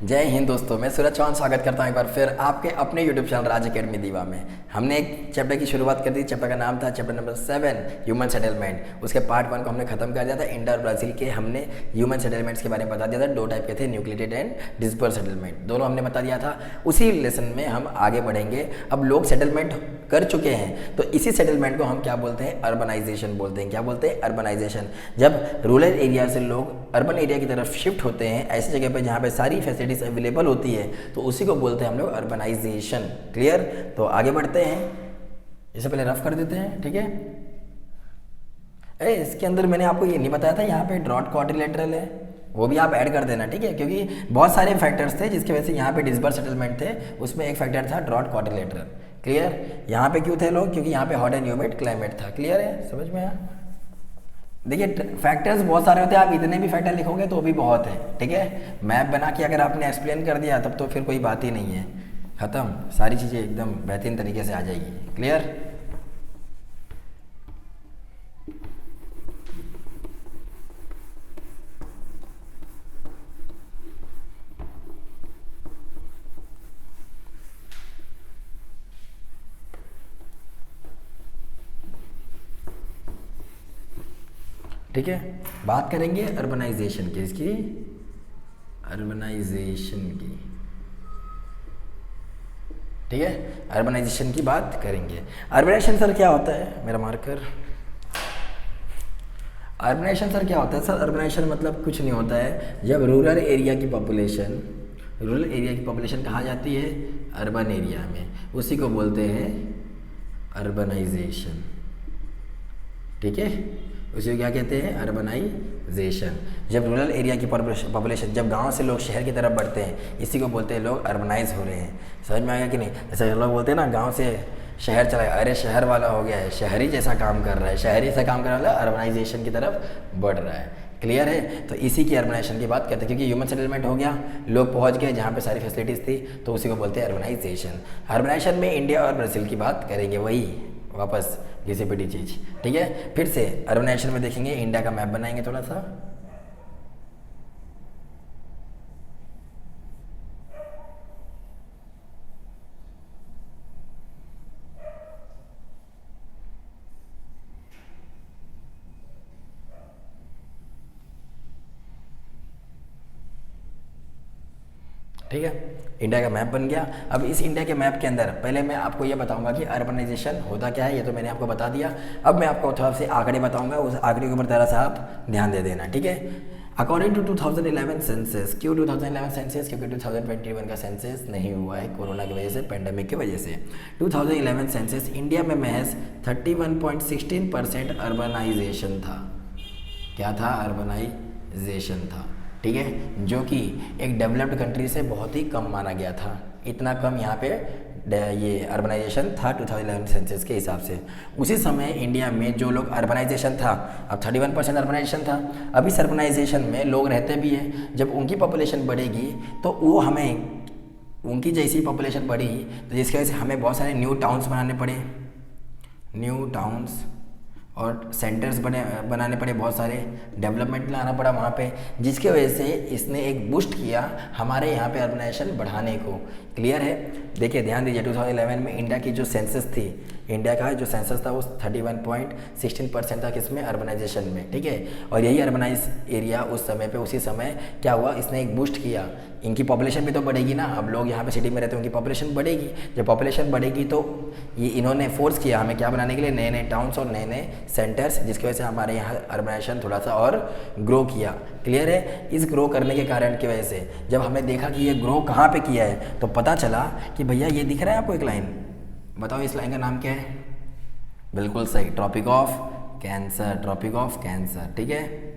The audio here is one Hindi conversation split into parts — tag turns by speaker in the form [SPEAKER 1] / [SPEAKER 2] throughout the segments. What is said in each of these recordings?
[SPEAKER 1] जय हिंद दोस्तों, मैं सूरज चौहान स्वागत करता हूं एक बार फिर आपके अपने यूट्यूब चैनल राज अकेडमी दीवा में। हमने एक चैप्टर की शुरुआत कर दी। चैप्टर का नाम था चैप्टर नंबर 7 ह्यूमन सेटलमेंट। उसके पार्ट 1 को हमने खत्म कर दिया था। इंडिया और ब्राज़ील के हमने ह्यूमन सेटलमेंट्स के बारे में बता दिया था। 2 टाइप के थे, न्यूक्लिएटेड एंड डिस्पर्स सेटलमेंट, दोनों हमने बता दिया था। उसी लेसन में हम आगे बढ़ेंगे। अब लोग सेटलमेंट कर चुके हैं तो इसी सेटलमेंट को हम क्या बोलते हैं, अर्बनाइजेशन बोलते हैं। क्या बोलते हैं, अर्बनाइजेशन। जब रूरल एरिया से लोग अर्बन एरिया की तरफ शिफ्ट होते हैं, ऐसी जगह पे जहाँ पे सारी फैसिलिटीज अवेलेबल होती है, तो उसी को बोलते हैं हम लोग अर्बनाइजेशन। क्लियर? तो आगे बढ़ते हैं। इससे पहले रफ कर देते हैं, ठीक है। इसके अंदर मैंने आपको ये नहीं बताया था, यहाँ पे ड्रॉट क्वाड्रिलेटरल है, वो भी आप ऐड कर देना, ठीक है। क्योंकि बहुत सारे फैक्टर्स थे जिसकी वजह से यहाँ पे डिस्पर्स सेटलमेंट थे, उसमें एक फैक्टर था ड्रॉट क्वाड्रिलेटरल। क्लियर? यहाँ पे क्यों थे लोग? क्योंकि यहाँ पे हॉट एंड ह्यूमिड क्लाइमेट था। क्लियर है? समझ में आया? देखिए फैक्टर्स बहुत सारे होते हैं, आप इतने भी फैक्टर लिखोगे तो भी बहुत है, ठीक है। मैप बना के अगर आपने एक्सप्लेन कर दिया तब तो फिर कोई बात ही नहीं है, ख़त्म। सारी चीज़ें एकदम बेहतरीन तरीके से आ जाएगी। क्लियर? ठीक है, बात करेंगे अर्बनाइजेशन की, इसकी अर्बनाइजेशन की, ठीक है। अर्बनाइजेशन की बात करेंगे। अर्बनाइजेशन सर क्या होता है, मेरा मार्कर। अर्बनाइजेशन सर क्या होता है? सर अर्बनाइजेशन मतलब कुछ नहीं होता है, जब रूरल एरिया की पॉपुलेशन कहाँ जाती है, अर्बन एरिया में, उसी को बोलते हैं अर्बनाइजेशन, ठीक है। उसे क्या कहते हैं, अर्बनाइजेशन। जब रूरल एरिया की पॉपुलेशन, जब गांव से लोग शहर की तरफ बढ़ते हैं, इसी को बोलते हैं लोग अर्बनाइज हो रहे हैं। समझ में आ गया कि नहीं? जैसे लोग बोलते हैं ना, गांव से शहर चला गया, अरे शहर वाला हो गया है, शहरी जैसा काम कर रहा है, शहरी जैसा काम करने वाला अर्बनाइजेशन की तरफ बढ़ रहा है। क्लियर है? तो इसी की अर्बनाइजेशन की बात करते हैं, क्योंकि ह्यूमन सेटलमेंट हो गया, लोग पहुंच गए जहाँ पे सारी फैसिलिटीज़ थी, तो उसी को बोलते हैं अर्बनाइजेशन। अर्बनाइजेशन में इंडिया और ब्राज़ील की बात करेंगे, वही वापस घिसी पिटी चीज़, ठीक है। फिर से अर्बनाइजेशन में देखेंगे, इंडिया का मैप बनाएंगे थोड़ा सा। ठीक है, इंडिया का मैप बन गया। अब इस इंडिया के मैप के अंदर पहले मैं आपको ये बताऊंगा कि अर्बनाइजेशन होता क्या है, ये तो मैंने आपको बता दिया। अब मैं आपको थोड़ा से आंकड़े बताऊंगा, उस आंकड़े के ऊपर जरा सा आप ध्यान दे देना, ठीक है। अकॉर्डिंग टू 2011 सेंसस, क्यों 2011 सेंसस? क्योंकि 2021 का सेंसस नहीं हुआ है कोरोना की वजह से, पेंडेमिक की वजह से। 2011 सेंसस इंडिया में महज 31.16% अर्बनाइजेशन था। क्या था? अर्बनाइजेशन था, ठीक है, जो कि एक डेवलप्ड कंट्री से बहुत ही कम माना गया था। इतना कम यहाँ पे ये अर्बनाइजेशन था 2011 सेंसस के हिसाब से। उसी समय इंडिया में जो लोग अर्बनाइजेशन था, अब 31% अर्बनाइजेशन था। अब इस अर्बनाइजेशन में लोग रहते भी हैं, जब उनकी पॉपुलेशन बढ़ेगी तो वो हमें, उनकी जैसी पॉपुलेशन बढ़ी तो जिसकी वजह से हमें बहुत सारे न्यू टाउन्स बनाने पड़े, न्यू टाउन्स और सेंटर्स बनाने पड़े, बहुत सारे डेवलपमेंट लाना पड़ा वहाँ पे, जिसके वजह से इसने एक बूस्ट किया हमारे यहाँ पे अर्बनाइजेशन बढ़ाने को। क्लियर है? देखिए ध्यान दीजिए, 2011 में इंडिया की जो सेंसस थी, इंडिया का जो सेंसस था वो 31.16% था, किसमें? अर्बनाइजेशन में, ठीक है। और यही अर्बनाइज एरिया उस समय पे, उसी समय क्या हुआ, इसने एक बूस्ट किया। इनकी पॉपुलेशन भी तो बढ़ेगी ना, अब लोग यहाँ पे सिटी में रहते हैं, उनकी पॉपुलेशन बढ़ेगी। जब पॉपुलेशन बढ़ेगी तो ये इन्होंने फोर्स किया हमें क्या बनाने के लिए, नए नए टाउन्स और नए नए सेंटर्स, जिसकी वजह से हमारे यहाँ अर्बनाइजेशन थोड़ा सा और ग्रो किया। क्लियर है? इस ग्रो करने के कारण की वजह से जब हमने देखा कि ये ग्रो कहाँ पे किया है, तो पता चला कि भैया ये दिख रहा है आपको एक लाइन, बताओ इस लाइन का नाम क्या है? बिल्कुल सही, Tropic of Cancer, Tropic of Cancer, ठीक है।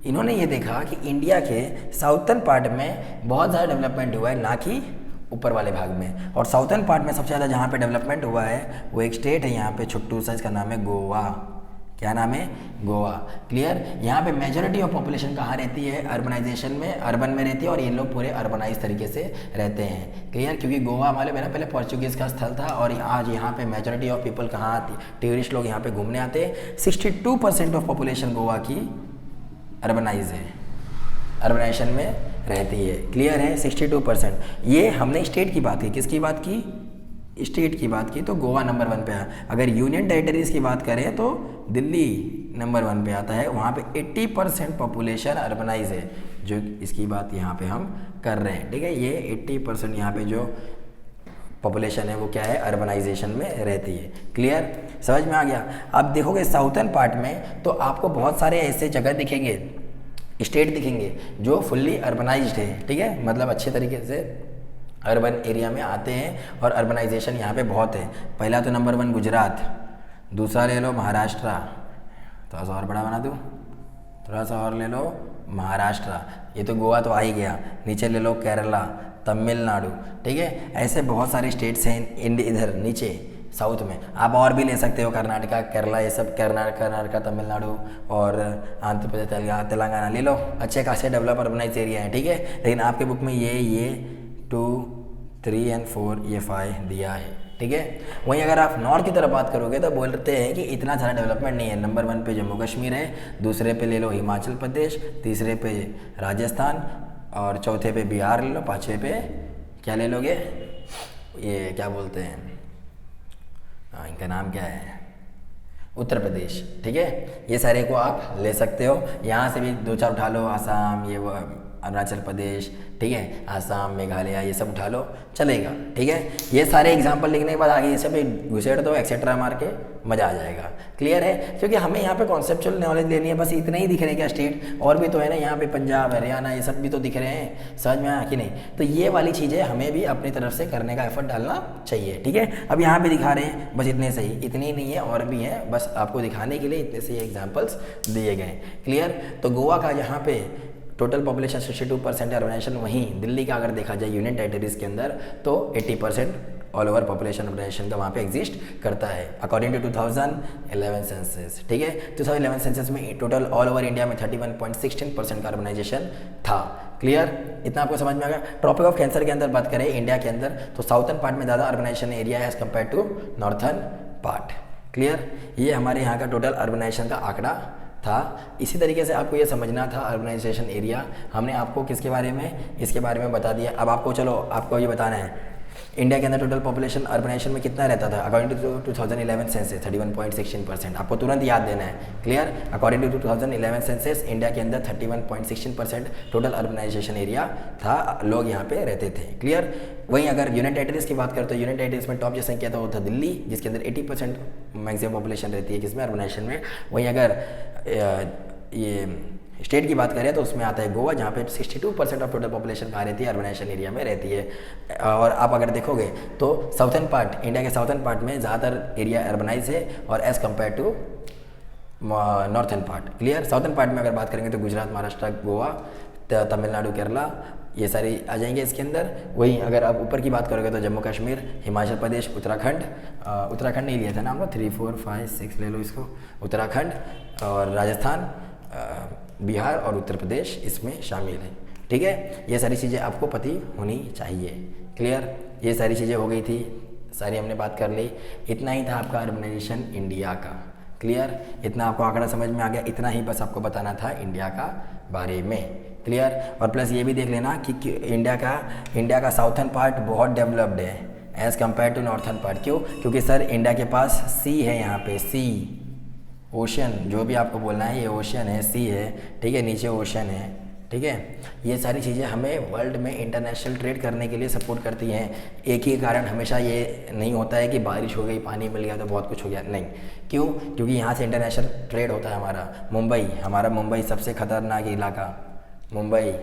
[SPEAKER 1] इन्होंने ये देखा कि इंडिया के साउथर्न पार्ट में बहुत ज़्यादा डेवलपमेंट हुआ है, ना कि ऊपर वाले भाग में। और साउथर्न पार्ट में सबसे ज़्यादा जहाँ पे डेवलपमेंट हुआ है वो एक स्टेट है यहाँ पे छोटू सा, इसका नाम है गोवा। क्या नाम है? गोवा। क्लियर? यहाँ पे मेजॉरिटी ऑफ पॉपुलेशन कहाँ रहती है? अर्बनाइजेशन में, अर्बन में रहती है, और ये लोग पूरे अर्बनाइज तरीके से रहते हैं। क्लियर? क्योंकि गोवा हमारे मेरा पहले पोर्चुगीज़ का स्थल था, और आज यहाँ पे मेजॉरिटी ऑफ पीपल कहाँ आती, टूरिस्ट लोग यहाँ पे घूमने आते हैं। 62% ऑफ पॉपुलेशन गोवा की अर्बनाइज है। अर्बनाइजेशन में रहती है। क्लियर है? 62%। ये हमने स्टेट की बात की, किसकी बात की? स्टेट की बात की, तो गोवा नंबर 1 पे आया। अगर यूनियन टेरिटरीज की बात करें तो दिल्ली नंबर 1 पे आता है, वहाँ पे 80% पॉपुलेशन अर्बनाइज है, जो इसकी बात यहाँ पे हम कर रहे हैं। ठीक है, ये 80% यहाँ पे जो पॉपुलेशन है वो क्या है? अर्बनाइजेशन में रहती है। क्लियर? समझ में आ गया? अब देखोगे साउथर्न पार्ट में तो आपको बहुत सारे ऐसे जगह दिखेंगे, स्टेट दिखेंगे जो फुल्ली अर्बनाइज्ड है। ठीक है, मतलब अच्छे तरीके से अर्बन एरिया में आते हैं और अर्बनाइजेशन यहाँ पे बहुत है। पहला तो नंबर 1 गुजरात, दूसरा ले लो महाराष्ट्र, थोड़ा सा और बड़ा बना दूँ, थोड़ा सा और ले लो महाराष्ट्र, ये तो गोवा तो आ ही गया, नीचे ले लो केरला, तमिलनाडु। ठीक है, ऐसे बहुत सारे स्टेट्स हैं इधर नीचे साउथ में। आप और भी ले सकते हो, कर्नाटका, केरला, ये सब कर्नाटका, तमिलनाडु और आंध्र प्रदेश, तेलंगाना ले लो। अच्छे खासे डेवलप अर्बनाइज एरिया है। ठीक है, लेकिन आपके बुक में ये 2, 3 और 4, ये 5 दिया है। ठीक है, वहीं अगर आप नॉर्थ की तरफ बात करोगे तो बोलते हैं कि इतना ज़्यादा डेवलपमेंट नहीं है। नंबर 1 पे जम्मू कश्मीर है, दूसरे पे ले लो हिमाचल प्रदेश, तीसरे पे राजस्थान और चौथे पे बिहार ले लो, पाँचवें पे क्या ले लोगे? ये क्या बोलते हैं, इनका नाम क्या है? उत्तर प्रदेश। ठीक है, ये सारे को आप ले सकते हो। यहाँ से भी 2-4 उठा लो, आसाम, ये वो अरुणाचल प्रदेश, ठीक है, आसाम, मेघालय, ये सब उठा लो, चलेगा। ठीक है, ये सारे एग्जाम्पल लिखने के बाद आगे ये सब घुसेड़ दो, एक्सेट्रा मार के मज़ा आ जाएगा। क्लियर है? क्योंकि हमें यहाँ पे कॉन्सेप्चुअल नॉलेज लेनी है, बस इतना ही दिख रहे हैं क्या स्टेट? और भी तो है ना, यहाँ पे पंजाब, हरियाणा, ये सब भी तो दिख रहे हैं। समझ में आया कि नहीं? तो ये वाली चीज़ें हमें भी अपनी तरफ से करने का एफर्ट डालना चाहिए। ठीक है, अब यहाँ पे दिखा रहे हैं, बस इतने सही, इतनी नहीं है, और भी है, बस आपको दिखाने के लिए इतने से एग्जाम्पल्स दिए गए। क्लियर? तो गोवा का यहाँ पे टोटल पॉपुलेशन 62% अर्बनाइजेशन, वहीं दिल्ली का अगर देखा जाए यूनियन टेरिटरीज के अंदर तो 80% ऑल ओवर पॉपुलेशन अर्बनाइजेशन का वहाँ पे एग्जिस्ट करता है अकॉर्डिंग टू 2011 सेंसस। ठीक है, 2011 सेंसस में टोटल ऑल ओवर इंडिया में 31.16% का अर्बनाइजेशन था। क्लियर? इतना आपको समझ में आ गया? ट्रॉपिक ऑफ कैंसर के अंदर बात करें इंडिया के अंदर तो साउथर्न पार्ट में ज़्यादा अर्बनाइजेशन एरिया है as compare to northern part. Clear? ये हमारे यहाँ का टोटल अर्बनाइजेशन का आंकड़ा था। इसी तरीके से आपको ये समझना था अर्बनाइजेशन एरिया। हमने आपको किसके बारे में, इसके बारे में बता दिया। अब आपको चलो आपको ये बताना है इंडिया के अंदर टोटल पॉपुलेशन अर्बनाइजेशन में कितना रहता था अकॉर्डिंग टू 2011 सेंसस? 31.16%। आपको तुरंत याद देना है। Clear? According to 2011 census India के अंदर 31.16% टोटल अर्बनाइजेशन एरिया था, लोग यहाँ पे रहते थे। क्लियर? वहीं अगर यूनियन टेरिटरीज की बात करें तो यूनियन टेरिटरीज में टॉप जो संख्या था वो था दिल्ली, जिसके अंदर 80% मैक्सिमम पॉपुलेशन रहती है, किसमें? अर्बनाइजेशन में। वहीं अगर ये स्टेट की बात करें तो उसमें आता है गोवा, जहाँ पे 62% ऑफ टोटल पॉपुलेशन कहाँ रहती है? अर्बनाइजेशन एरिया में रहती है। और आप अगर देखोगे तो साउथर्न पार्ट, इंडिया के साउथर्न पार्ट में ज़्यादातर एरिया अर्बनाइज है और as compare to northern part. Clear? Southern part में अगर बात करेंगे तो गुजरात, महाराष्ट्र, गोवा, तमिलनाडु, केरला, ये सारी आ जाएंगे इसके अंदर। वहीं अगर आप ऊपर की बात करोगे तो जम्मू कश्मीर, हिमाचल प्रदेश, उत्तराखंड, उत्तराखंड नहीं लिया था ना हम लोग, 3, 4, 5, 6 ले लो इसको, उत्तराखंड और राजस्थान, बिहार और उत्तर प्रदेश इसमें शामिल है। ठीक है, ये सारी चीज़ें आपको पता होनी चाहिए। क्लियर? ये सारी चीज़ें हो गई थी, सारी हमने बात कर ली। इतना ही था आपका अर्बनाइजेशन इंडिया का। क्लियर? इतना आपको आंकड़ा समझ में आ गया? इतना ही बस आपको बताना था इंडिया का बारे में। क्लियर? और प्लस ये भी देख लेना कि इंडिया का साउथर्न पार्ट बहुत डेवलप्ड है as compare to northern part. क्यों? क्योंकि सर इंडिया के पास सी है, यहाँ पे सी, ओशन, जो भी आपको बोलना है, ये ओशन है, सी है, ठीक है, नीचे ओशन है। ठीक है, ये सारी चीज़ें हमें वर्ल्ड में इंटरनेशनल ट्रेड करने के लिए सपोर्ट करती हैं। एक ही कारण हमेशा ये नहीं होता है कि बारिश हो गई, पानी मिल गया तो बहुत कुछ हो गया, नहीं। क्यों? क्योंकि यहाँ से इंटरनेशनल ट्रेड होता है हमारा मुंबई सबसे खतरनाक इलाका, मुंबई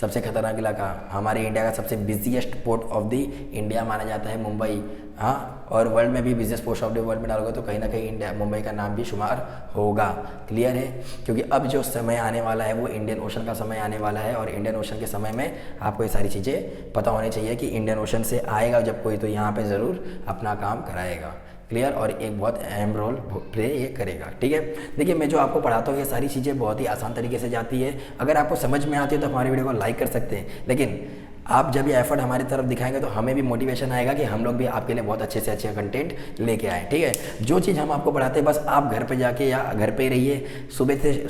[SPEAKER 1] सबसे खतरनाक इलाका, हमारे इंडिया का सबसे busiest port of the India माना जाता है मुंबई। हाँ, और वर्ल्ड में भी business post of the world में डालोगे तो कहीं ना कहीं इंडिया, मुंबई का नाम भी शुमार होगा। क्लियर है? क्योंकि अब जो समय आने वाला है वो इंडियन ओशन का समय आने वाला है और इंडियन ओशन के समय में आपको ये सारी चीज़ें पता होनी चाहिए कि इंडियन ओशन से आएगा जब कोई तो यहाँ पे ज़रूर अपना काम कराएगा। क्लियर? और एक बहुत अहम रोल प्ले ये करेगा। ठीक है, देखिए मैं जो आपको पढ़ाता हूँ ये सारी चीज़ें बहुत ही आसान तरीके से जाती है। अगर आपको समझ में आती है तो हमारे वीडियो को लाइक कर सकते हैं, लेकिन आप जब ये एफर्ट हमारी तरफ दिखाएंगे तो हमें भी मोटिवेशन आएगा कि हम लोग भी आपके लिए बहुत अच्छे से अच्छे कंटेंट लेके आए, ठीक है। जो चीज़ हम आपको पढ़ाते हैं बस आप घर पे जाके या घर पे रहिए,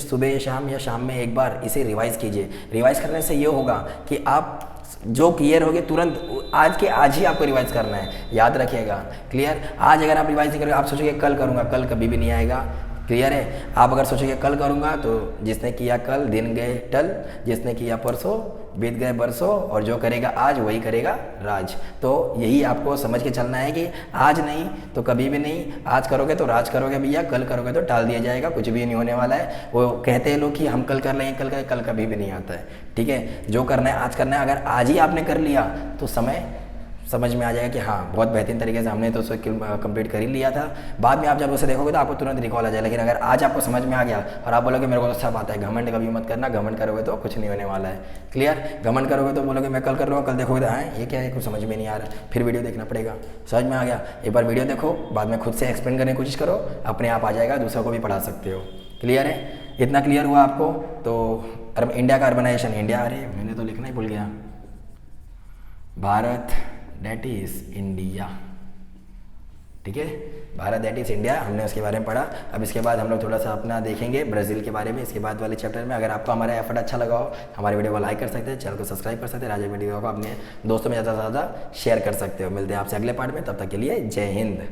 [SPEAKER 1] सुबह शाम या शाम में एक बार इसे रिवाइज़ कीजिए। रिवाइज़ करने से ये होगा कि आप जो क्लियर हो गए तुरंत आज के आज ही आपको रिवाइज करना है, याद रखिएगा। क्लियर, आज अगर आप रिवाइज नहीं करोगे, आप सोचोगे कल करूँगा, कल कभी भी नहीं आएगा। क्लियर है, आप अगर सोचोगे कल करूँगा तो जिसने किया कल दिन गए टल, जिसने किया परसों बीत गए बरसों, और जो करेगा आज वही करेगा राज। तो यही आपको समझ के चलना है कि आज नहीं तो कभी भी नहीं, आज करोगे तो राज करोगे भैया, कल करोगे तो टाल दिया जाएगा, कुछ भी नहीं होने वाला है। वो कहते हैं लोग कि हम कल कर लेंगे, कल करें, कल कभी भी नहीं आता है, ठीक है। जो करना है आज करना है, अगर आज ही आपने कर लिया तो समय समझ में आ जाएगा कि हाँ बहुत बेहतरीन तरीके से हमने तो उसे कंप्लीट कर ही लिया था। बाद में आप जब उसे देखोगे तो आपको तुरंत रिकॉल आ जाएगा। लेकिन अगर आज आपको समझ में आ गया और आप बोलोगे मेरे को तो सब आता है, घमंड कभी मत करना, घमंड करोगे तो कुछ नहीं होने वाला है। क्लियर, घमंड करोगे तो बोलोगे मैं कल कर लूँगा, कल देखोगे तो हाँ ये क्या है, कुछ समझ में नहीं आ रहा, फिर वीडियो देखना पड़ेगा। समझ में आ गया, एक बार वीडियो देखो, बाद में खुद से एक्सप्लेन करने की कोशिश करो, अपने आप आ जाएगा, दूसरों को भी पढ़ा सकते हो। क्लियर है, इतना क्लियर हुआ आपको। तो इंडिया का अर्बनाइजेशन, इंडिया, अरे मैंने तो लिखना ही भूल गया, भारत दैट इज़ इंडिया, ठीक है, भारत दैट इज़ इंडिया, हमने उसके बारे में पढ़ा। अब इसके बाद हम लोग थोड़ा सा अपना देखेंगे ब्राज़ील के बारे में इसके बाद वाले चैप्टर में। अगर आपको हमारा एफर्ट अच्छा लगा हो, हमारे वीडियो को लाइक कर सकते हैं, चैनल को सब्सक्राइब कर सकते हैं, राजा वीडियो को अपने दोस्तों में ज़्यादा से ज़्यादा शेयर कर सकते हो। मिलते हैं आपसे अगले पार्ट में, तब तक के लिए जय हिंद।